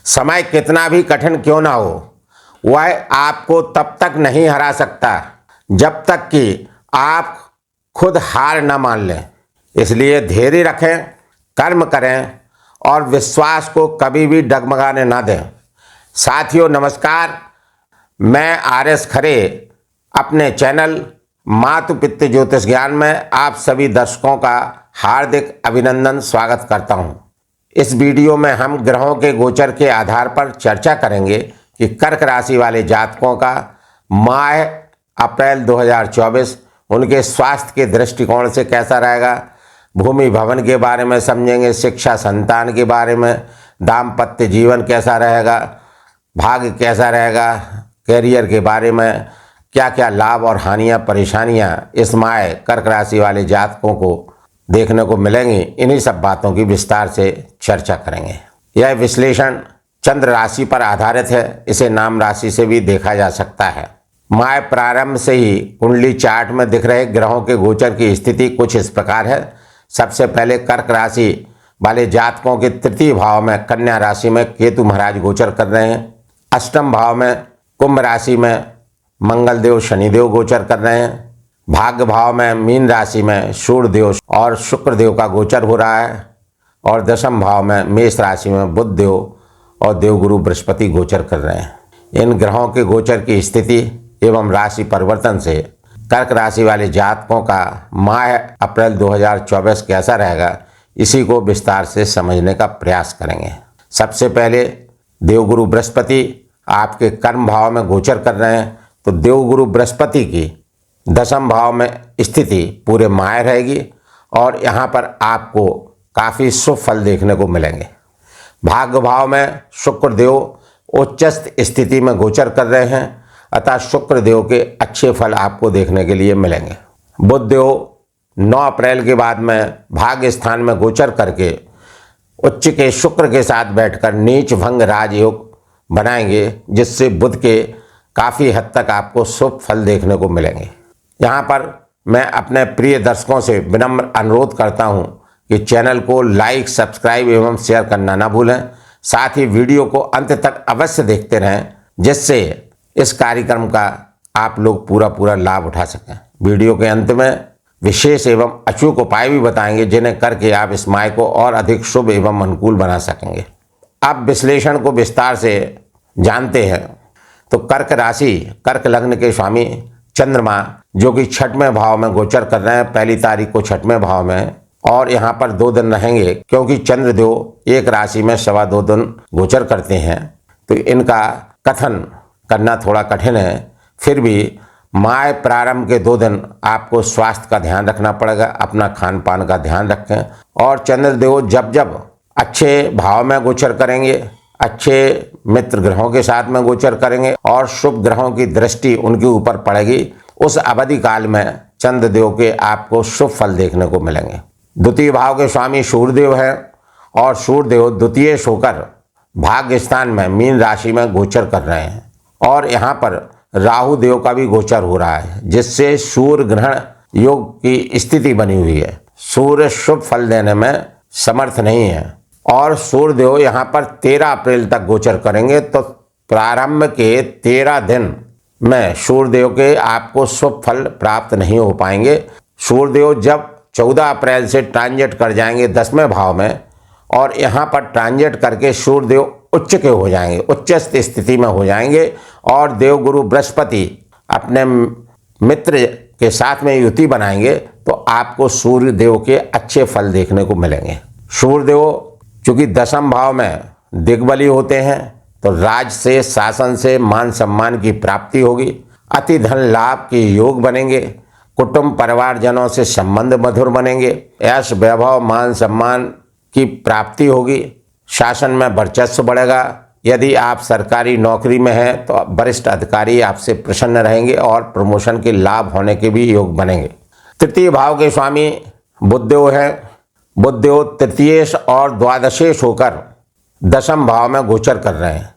समय कितना भी कठिन क्यों ना हो, वह आपको तब तक नहीं हरा सकता जब तक कि आप खुद हार न मान लें। इसलिए धैर्य रखें, कर्म करें और विश्वास को कभी भी डगमगाने ना दें। साथियों नमस्कार, मैं आर.एस. खरे अपने चैनल मातु पितृ ज्योतिष ज्ञान में आप सभी दर्शकों का हार्दिक अभिनंदन स्वागत करता हूं। इस वीडियो में हम ग्रहों के गोचर के आधार पर चर्चा करेंगे कि कर्क राशि वाले जातकों का माह अप्रैल 2024 उनके स्वास्थ्य के दृष्टिकोण से कैसा रहेगा। भूमि भवन के बारे में समझेंगे, शिक्षा संतान के बारे में, दाम्पत्य जीवन कैसा रहेगा, भाग्य कैसा रहेगा, कैरियर के बारे में क्या क्या लाभ और हानियां परेशानियां इस माह कर्क राशि वाले जातकों को देखने को मिलेंगी। इन्हीं सब बातों की विस्तार से चर्चा करेंगे। यह विश्लेषण चंद्र राशि पर आधारित है, इसे नाम राशि से भी देखा जा सकता है। माह प्रारंभ से ही कुंडली चार्ट में दिख रहे ग्रहों के गोचर की स्थिति कुछ इस प्रकार है। सबसे पहले कर्क राशि वाले जातकों के तृतीय भाव में कन्या राशि में केतु महाराज गोचर कर रहे हैं। अष्टम भाव में कुंभ राशि में मंगल देव शनिदेव गोचर कर रहे हैं। भाग्य भाव में मीन राशि में सूर्य देव और शुक्र देव का गोचर हो रहा है और दशम भाव में मेष राशि में बुध देव और देवगुरु बृहस्पति गोचर कर रहे हैं। इन ग्रहों के गोचर की स्थिति एवं राशि परिवर्तन से कर्क राशि वाले जातकों का माह अप्रैल 2024 कैसा रहेगा, इसी को विस्तार से समझने का प्रयास करेंगे। सबसे पहले देवगुरु बृहस्पति आपके कर्म भाव में गोचर कर रहे हैं, तो देवगुरु बृहस्पति की दशम भाव में स्थिति पूरे माह रहेगी और यहाँ पर आपको काफ़ी शुभ फल देखने को मिलेंगे। भाग्य भाव में शुक्र देव उच्चस्थ स्थिति में गोचर कर रहे हैं, अतः शुक्र देव के अच्छे फल आपको देखने के लिए मिलेंगे। बुध देव 9 अप्रैल के बाद में भाग्य स्थान में गोचर करके उच्च के शुक्र के साथ बैठकर नीच भंग राजयोग बनाएंगे, जिससे बुध के काफ़ी हद तक आपको शुभ फल देखने को मिलेंगे। यहाँ पर मैं अपने प्रिय दर्शकों से विनम्र अनुरोध करता हूँ कि चैनल को लाइक, सब्सक्राइब एवं शेयर करना ना भूलें। साथ ही वीडियो को अंत तक अवश्य देखते रहें, जिससे इस कार्यक्रम का आप लोग पूरा लाभ उठा सकें। वीडियो के अंत में विशेष एवं अचूक उपाय भी बताएंगे, जिन्हें करके आप इस माह को और अधिक शुभ एवं अनुकूल बना सकेंगे। अब विश्लेषण को विस्तार से जानते हैं। तो कर्क राशि, कर्क लग्न के स्वामी चंद्रमा जो कि 6वें भाव में गोचर कर रहे हैं, 1 तारीख को 6वें भाव में, और यहाँ पर 2 दिन रहेंगे, क्योंकि चंद्रदेव एक राशि में 2.25 दिन गोचर करते हैं, तो इनका कथन करना थोड़ा कठिन है। फिर भी माह प्रारंभ के 2 दिन आपको स्वास्थ्य का ध्यान रखना पड़ेगा, अपना खान पान का ध्यान रखें। और चंद्रदेव जब जब अच्छे भाव में गोचर करेंगे, अच्छे मित्र ग्रहों के साथ में गोचर करेंगे और शुभ ग्रहों की दृष्टि उनके ऊपर पड़ेगी, उस अवधि काल में चंद्रदेव के आपको शुभ फल देखने को मिलेंगे। द्वितीय भाव के स्वामी सूर्यदेव हैं और सूर्यदेव द्वितीय होकर भाग्य स्थान में मीन राशि में गोचर कर रहे हैं और यहाँ पर राहु देव का भी गोचर हो रहा है, जिससे सूर्य ग्रहण योग की स्थिति बनी हुई है। सूर्य शुभ फल देने में समर्थ नहीं है और सूर्यदेव यहाँ पर 13 अप्रैल तक गोचर करेंगे, तो प्रारंभ के 13 दिन में सूर्यदेव के आपको शुभ फल प्राप्त नहीं हो पाएंगे। सूर्यदेव जब 14 अप्रैल से ट्रांजिट कर जाएंगे 10वें भाव में और यहाँ पर ट्रांजिट करके सूर्यदेव उच्च के हो जाएंगे, उच्चस्थ स्थिति में हो जाएंगे और देवगुरु बृहस्पति अपने मित्र के साथ में युति बनाएंगे, तो आपको सूर्यदेव के अच्छे फल देखने को मिलेंगे। सूर्यदेव चूँकि 10वें भाव में दिग्बली होते हैं, तो राज से, शासन से मान सम्मान की प्राप्ति होगी, अति धन लाभ के योग बनेंगे, कुटुंब परिवारजनों से संबंध मधुर बनेंगे, यश वैभव मान सम्मान की प्राप्ति होगी, शासन में वर्चस्व बढ़ेगा। यदि आप सरकारी नौकरी में हैं तो वरिष्ठ अधिकारी आपसे प्रसन्न रहेंगे और प्रमोशन के लाभ होने के भी योग बनेंगे। तृतीय भाव के स्वामी बुधदेव हैं। बुधदेव तृतीयेश और द्वादशेश होकर 10वें भाव में गोचर कर रहे हैं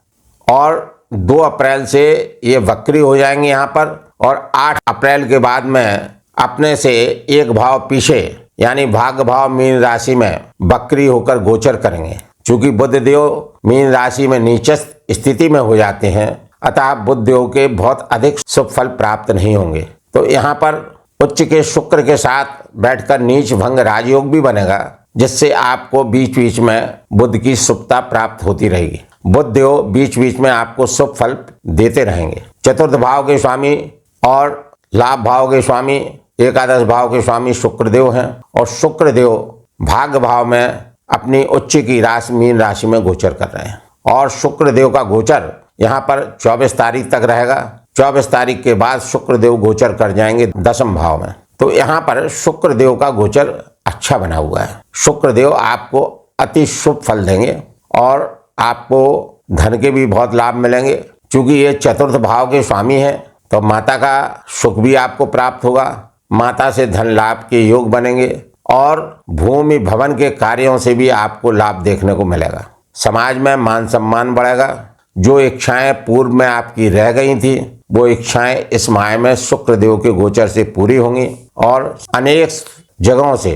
और 2 अप्रैल से ये वक्री हो जाएंगे यहाँ पर, और 8 अप्रैल के बाद में अपने से 1 भाव पीछे यानी भाग्य भाव मीन राशि में वक्री होकर गोचर करेंगे। चूंकि बुध देव मीन राशि में नीचस्थ स्थिति में हो जाते हैं, अतः बुध देव के बहुत अधिक शुभ फल प्राप्त नहीं होंगे। तो यहाँ पर उच्च के शुक्र के साथ बैठकर नीच भंग राजयोग भी बनेगा, जिससे आपको बीच बीच में बुध की शुभता प्राप्त होती रहेगी। बुध देव बीच बीच में आपको शुभ फल देते रहेंगे। चतुर्थ भाव के स्वामी और लाभ भाव के स्वामी, एकादश भाव के स्वामी शुक्रदेव हैं, और शुक्रदेव भाग्य भाव में अपनी उच्च की राशि मीन राशि में गोचर कर रहे हैं। और शुक्रदेव का गोचर यहाँ पर 24 तारीख तक रहेगा। 24 तारीख के बाद शुक्रदेव गोचर कर जाएंगे दशम भाव में। तो यहाँ पर शुक्रदेव का गोचर अच्छा बना हुआ है। शुक्रदेव आपको अति शुभ फल देंगे और आपको धन के भी बहुत लाभ मिलेंगे। क्योंकि ये चतुर्थ भाव के स्वामी हैं, तो माता का सुख भी आपको प्राप्त होगा, माता से धन लाभ के योग बनेंगे और भूमि भवन के कार्यों से भी आपको लाभ देखने को मिलेगा। समाज में मान सम्मान बढ़ेगा। जो इच्छाएं पूर्व में आपकी रह गई थी, वो इच्छाएं इस माह में शुक्रदेव के गोचर से पूरी होंगी और अनेक जगहों से,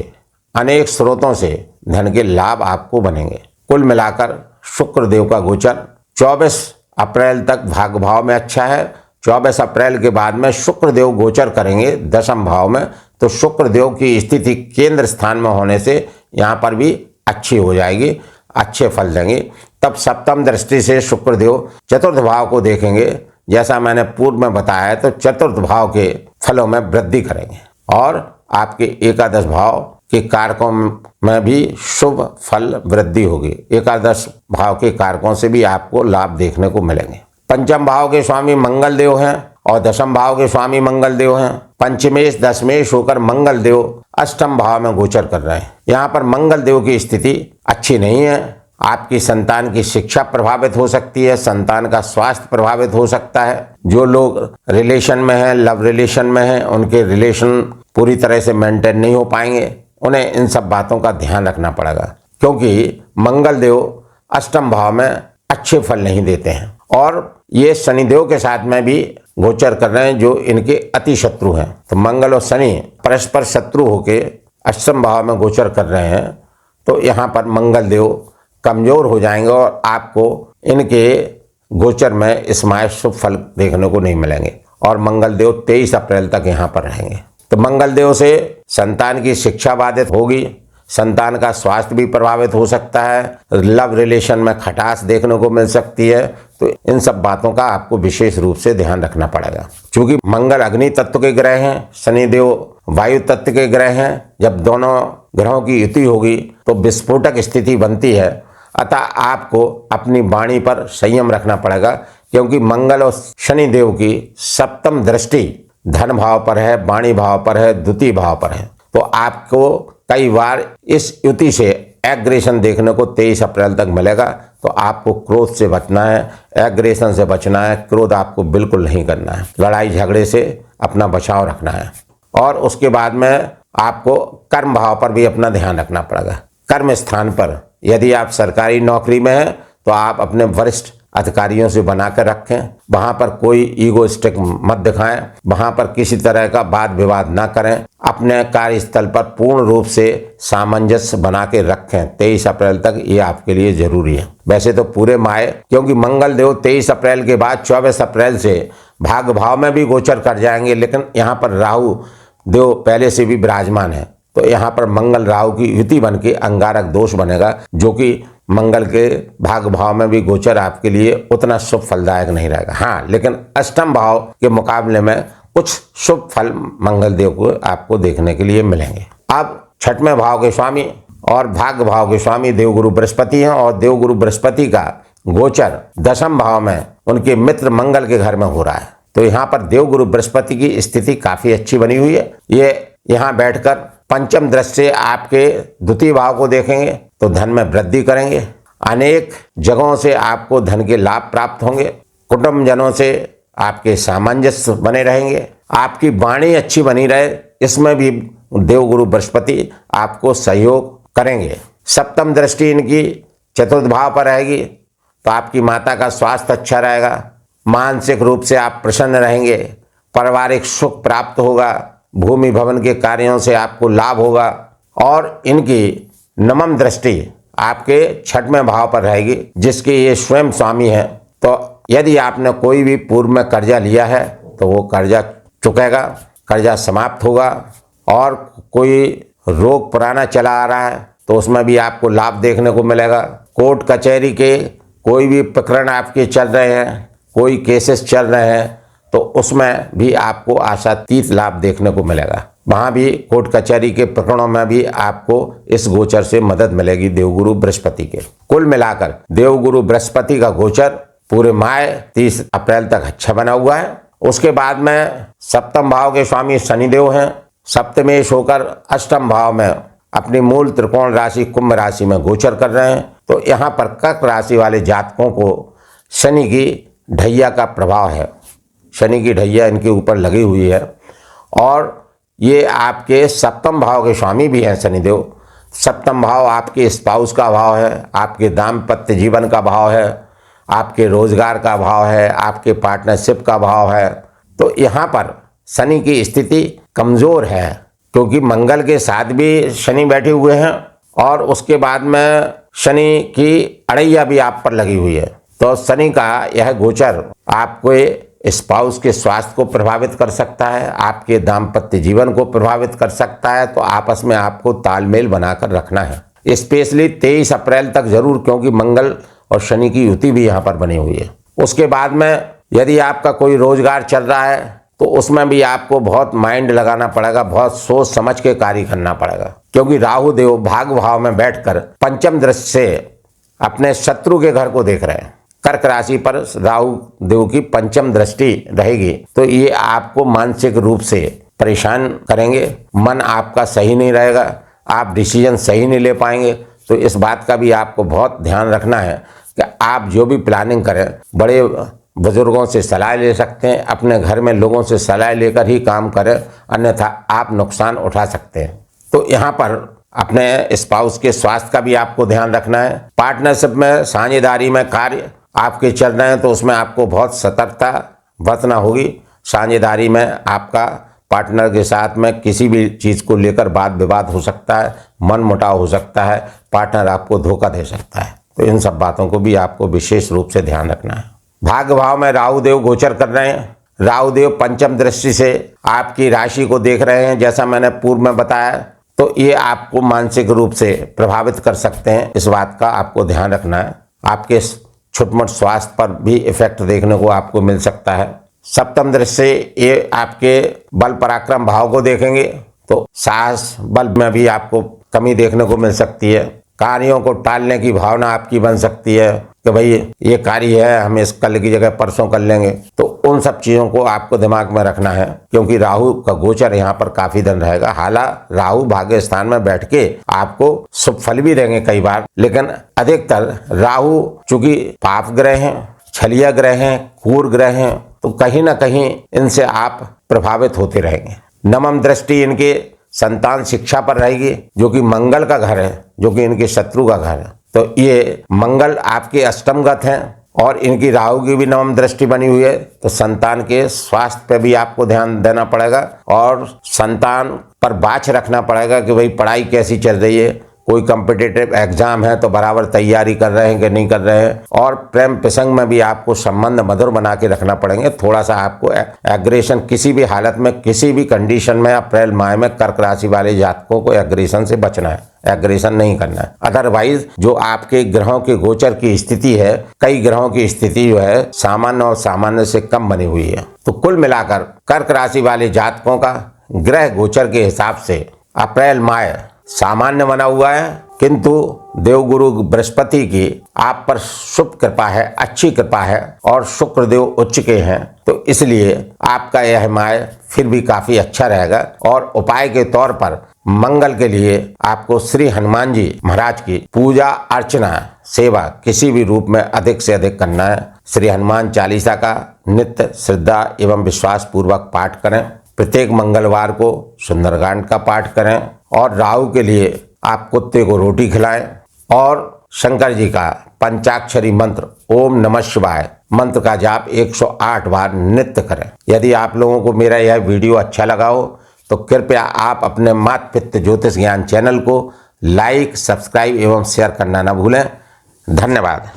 अनेक स्रोतों से धन के लाभ आपको बनेंगे। कुल मिलाकर शुक्रदेव का गोचर 24 अप्रैल तक भाग्य भाव में अच्छा है। 24 अप्रैल के बाद में शुक्रदेव गोचर करेंगे दशम भाव में, तो शुक्रदेव की स्थिति केंद्र स्थान में होने से यहाँ पर भी अच्छी हो जाएगी, अच्छे फल देंगे। तब सप्तम दृष्टि से शुक्रदेव चतुर्थ भाव को देखेंगे। जैसा मैंने पूर्व में बताया, तो चतुर्थ भाव के फलों में वृद्धि करेंगे और आपके एकादश भाव के कारकों में भी शुभ फल वृद्धि होगी। एकादश भाव के कारकों से भी आपको लाभ देखने को मिलेंगे। पंचम भाव के स्वामी मंगल देव हैं और दशम भाव के स्वामी मंगल देव हैं। पंचमेश दशमेश होकर मंगल देव अष्टम भाव में गोचर कर रहे हैं। यहाँ पर मंगल देव की स्थिति अच्छी नहीं है। आपकी संतान की शिक्षा प्रभावित हो सकती है, संतान का स्वास्थ्य प्रभावित हो सकता है। जो लोग रिलेशन में हैं, लव रिलेशन में हैं, उनके रिलेशन पूरी तरह से मेंटेन नहीं हो पाएंगे। उन्हें इन सब बातों का ध्यान रखना पड़ेगा, क्योंकि मंगल देव अष्टम भाव में अच्छे फल नहीं देते हैं और ये शनिदेव के साथ में भी गोचर कर रहे हैं, जो इनके अति शत्रु हैं। तो मंगल और शनि परस्पर शत्रु होके अष्टम भाव में गोचर कर रहे हैं, तो यहाँ पर मंगल देव कमजोर हो जाएंगे और आपको इनके गोचर में इस माह शुभ फल देखने को नहीं मिलेंगे। और मंगल देव 23 अप्रैल तक यहाँ पर रहेंगे। तो मंगल देव से संतान की शिक्षा बाधित होगी, संतान का स्वास्थ्य भी प्रभावित हो सकता है, लव रिलेशन में खटास देखने को मिल सकती है। तो इन सब बातों का आपको विशेष रूप से ध्यान रखना पड़ेगा। क्योंकि मंगल अग्नि तत्व के ग्रह हैं, शनिदेव वायु तत्व के ग्रह हैं। जब दोनों ग्रहों की युति होगी तो विस्फोटक स्थिति बनती है। अतः आपको अपनी वाणी पर संयम रखना पड़ेगा, क्योंकि मंगल और शनिदेव की सप्तम दृष्टि धन भाव पर है, वाणी भाव पर है, द्वितीय भाव पर है। तो आपको कई बार इस युति से एग्रेशन देखने को 23 अप्रैल तक मिलेगा। तो आपको क्रोध से बचना है, एग्रेशन से बचना है, क्रोध आपको बिल्कुल नहीं करना है, लड़ाई झगड़े से अपना बचाव रखना है। और उसके बाद में आपको कर्म भाव पर भी अपना ध्यान रखना पड़ेगा। कर्म स्थान पर यदि आप सरकारी नौकरी में हैं, तो आप अपने वरिष्ठ अधिकारियों से बनाकर रखें। वहां पर कोई ईगोइस्टिक मत दिखाएं, वहां पर किसी तरह का वाद विवाद ना करें। अपने कार्यस्थल पर पूर्ण रूप से सामंजस्य बना के रखें। 23 अप्रैल तक ये आपके लिए जरूरी है। वैसे तो पूरे माह, क्योंकि मंगल देव 23 अप्रैल के बाद 24 अप्रैल से भाग्य भाव में भी गोचर कर जाएंगे, लेकिन यहाँ पर राहु देव पहले से भी विराजमान है। तो यहाँ पर मंगल राहु की युति बन के अंगारक दोष बनेगा, जो कि मंगल के भाग्य भाव में भी गोचर आपके लिए उतना शुभ फलदायक नहीं रहेगा। हाँ, लेकिन अष्टम भाव के मुकाबले में कुछ शुभ फल मंगल देव को आपको देखने के लिए मिलेंगे। अब छठवें भाव के स्वामी और भाग्य भाव के स्वामी देवगुरु बृहस्पति हैं और देवगुरु बृहस्पति का गोचर दशम भाव में उनके मित्र मंगल के घर में हो रहा है। तो यहाँ पर देवगुरु बृहस्पति की स्थिति काफी अच्छी बनी हुई है। ये यहाँ बैठकर पंचम दृष्टि से आपके द्वितीय भाव को देखेंगे तो धन में वृद्धि करेंगे। अनेक जगहों से आपको धन के लाभ प्राप्त होंगे। कुटुंब जनों से आपके सामंजस्य बने रहेंगे। आपकी वाणी अच्छी बनी रहे, इसमें भी देवगुरु बृहस्पति आपको सहयोग करेंगे। सप्तम दृष्टि इनकी चतुर्थ भाव पर रहेगी, तो आपकी माता का स्वास्थ्य अच्छा रहेगा। मानसिक रूप से आप प्रसन्न रहेंगे। पारिवारिक सुख प्राप्त होगा। भूमि भवन के कार्यों से आपको लाभ होगा। और इनकी नवम दृष्टि आपके 6वें भाव पर रहेगी, जिसके ये स्वयं स्वामी हैं। तो यदि आपने कोई भी पूर्व में कर्जा लिया है तो वो कर्जा चुकेगा, कर्जा समाप्त होगा। और कोई रोग पुराना चला आ रहा है तो उसमें भी आपको लाभ देखने को मिलेगा। कोर्ट कचहरी के कोई भी प्रकरण आपके चल रहे हैं, कोई केसेस चल रहे हैं, तो उसमें भी आपको आशातीत लाभ देखने को मिलेगा। वहाँ भी कोर्ट कचहरी के प्रकरणों में भी आपको इस गोचर से मदद मिलेगी देवगुरु बृहस्पति के। कुल मिलाकर देवगुरु बृहस्पति का गोचर पूरे माह 30 अप्रैल तक अच्छा बना हुआ है। उसके बाद में 7वें भाव के स्वामी शनिदेव हैं, सप्तमेश होकर 8वें भाव में अपनी मूल त्रिकोण राशि कुंभ राशि में गोचर कर रहे हैं। तो यहाँ पर कर्क राशि वाले जातकों को शनि की ढैया का प्रभाव है, शनि की ढैया इनके ऊपर लगी हुई है। और ये आपके 7वें भाव के स्वामी भी हैं शनिदेव। 7वां भाव आपके स्पाउस का भाव है, आपके दाम्पत्य जीवन का भाव है, आपके रोजगार का भाव है, आपके पार्टनरशिप का भाव है। तो यहाँ पर शनि की स्थिति कमज़ोर है, क्योंकि मंगल के साथ भी शनि बैठे हुए हैं और उसके बाद में शनि की अड़ैया भी आप पर लगी हुई है। तो शनि का यह गोचर आपके स्पाउस के स्वास्थ्य को प्रभावित कर सकता है, आपके दाम्पत्य जीवन को प्रभावित कर सकता है। तो आपस में आपको तालमेल बनाकर रखना है, स्पेशली 23 अप्रैल तक जरूर, क्योंकि मंगल और शनि की युति भी यहाँ पर बनी हुई है। उसके बाद में यदि आपका कोई रोजगार चल रहा है तो उसमें भी आपको बहुत माइंड लगाना पड़ेगा, बहुत सोच समझ के कार्य करना पड़ेगा, क्योंकि राहु देव भाग भाव में बैठकर पंचम दृष्टि से अपने शत्रु के घर को देख रहे हैं। कर्क राशि पर राहु देव की पंचम दृष्टि रहेगी तो ये आपको मानसिक रूप से परेशान करेंगे, मन आपका सही नहीं रहेगा, आप डिसीजन सही नहीं ले पाएंगे। तो इस बात का भी आपको बहुत ध्यान रखना है कि आप जो भी प्लानिंग करें बड़े बुजुर्गों से सलाह ले सकते हैं, अपने घर में लोगों से सलाह लेकर ही काम करें, अन्यथा आप नुकसान उठा सकते हैं। तो यहाँ पर अपने स्पाउस के स्वास्थ्य का भी आपको ध्यान रखना है। पार्टनरशिप में साझेदारी में कार्य आपके चल रहे हैं तो उसमें आपको बहुत सतर्कता बरतना होगी। साझेदारी में आपका पार्टनर के साथ में किसी भी चीज़ को लेकर वाद विवाद हो सकता है, मन मुटाव हो सकता है, पार्टनर आपको धोखा दे सकता है। तो इन सब बातों को भी आपको विशेष रूप से ध्यान रखना है। भाग्य भाव में राहु देव गोचर कर रहे हैं। राहु देव पंचम दृष्टि से आपकी राशि को देख रहे हैं, जैसा मैंने पूर्व में बताया। तो ये आपको मानसिक रूप से प्रभावित कर सकते हैं, इस बात का आपको ध्यान रखना है। आपके छोट-मोट स्वास्थ्य पर भी इफेक्ट देखने को आपको मिल सकता है। सप्तम दृष्टि से ये आपके बल पराक्रम भाव को देखेंगे तो साहस बल में भी आपको कमी देखने को मिल सकती है। कार्यों को टालने की भावना आपकी बन सकती है कि भाई ये कार्य है, हम इस कल की जगह परसों कर लेंगे। तो उन सब चीज़ों को आपको दिमाग में रखना है, क्योंकि राहु का गोचर यहाँ पर काफी दिन रहेगा। हालांकि राहु भाग्य स्थान में बैठ के आपको शुभ फल भी देंगे कई बार, लेकिन अधिकतर राहु चूंकि पाप ग्रह हैं, छलिया ग्रह हैं, क्रूर ग्रह हैं, तो कहीं ना कहीं इनसे आप प्रभावित होते रहेंगे। नवम दृष्टि इनके संतान शिक्षा पर रहेगी, जो कि मंगल का घर है, जो कि इनके शत्रु का घर है। तो ये मंगल आपके अष्टमगत हैं और इनकी राहु की भी नवम दृष्टि बनी हुई है। तो संतान के स्वास्थ्य पे भी आपको ध्यान देना पड़ेगा और संतान पर बाछ रखना पड़ेगा कि भाई पढ़ाई कैसी चल रही है, कोई कॉम्पिटिटिव एग्जाम है तो बराबर तैयारी कर रहे हैं कि नहीं कर रहे हैं। और प्रेम प्रसंग में भी आपको संबंध मधुर बना के रखना पड़ेंगे। थोड़ा सा आपको एग्रेशन किसी भी हालत में, किसी भी कंडीशन में अप्रैल माह में कर्क राशि वाले जातकों को एग्रेशन से बचना है, एग्रेशन नहीं करना है। अदरवाइज जो आपके ग्रहों के गोचर की स्थिति है, कई ग्रहों की स्थिति जो है सामान्य और सामान्य से कम बनी हुई है। तो कुल मिलाकर कर्क राशि वाले जातकों का ग्रह गोचर के हिसाब से अप्रैल माह सामान्य बना हुआ है, किंतु देवगुरु बृहस्पति की आप पर शुभ कृपा है, अच्छी कृपा है और शुक्र देव उच्च के हैं। तो इसलिए आपका यह माह फिर भी काफी अच्छा रहेगा। और उपाय के तौर पर मंगल के लिए आपको श्री हनुमान जी महाराज की पूजा अर्चना सेवा किसी भी रूप में अधिक से अधिक करना है। श्री हनुमान चालीसा का नित्य श्रद्धा एवं विश्वास पूर्वक पाठ करें। प्रत्येक मंगलवार को सुंदरकांड का पाठ करें और राहु के लिए आप कुत्ते को रोटी खिलाएं और शंकर जी का पंचाक्षरी मंत्र ओम नमः शिवाय मंत्र का जाप 108 बार नित्य करें। यदि आप लोगों को मेरा यह वीडियो अच्छा लगा हो तो कृपया आप अपने मात पित्त ज्योतिष ज्ञान चैनल को लाइक, सब्सक्राइब एवं शेयर करना न भूलें। धन्यवाद।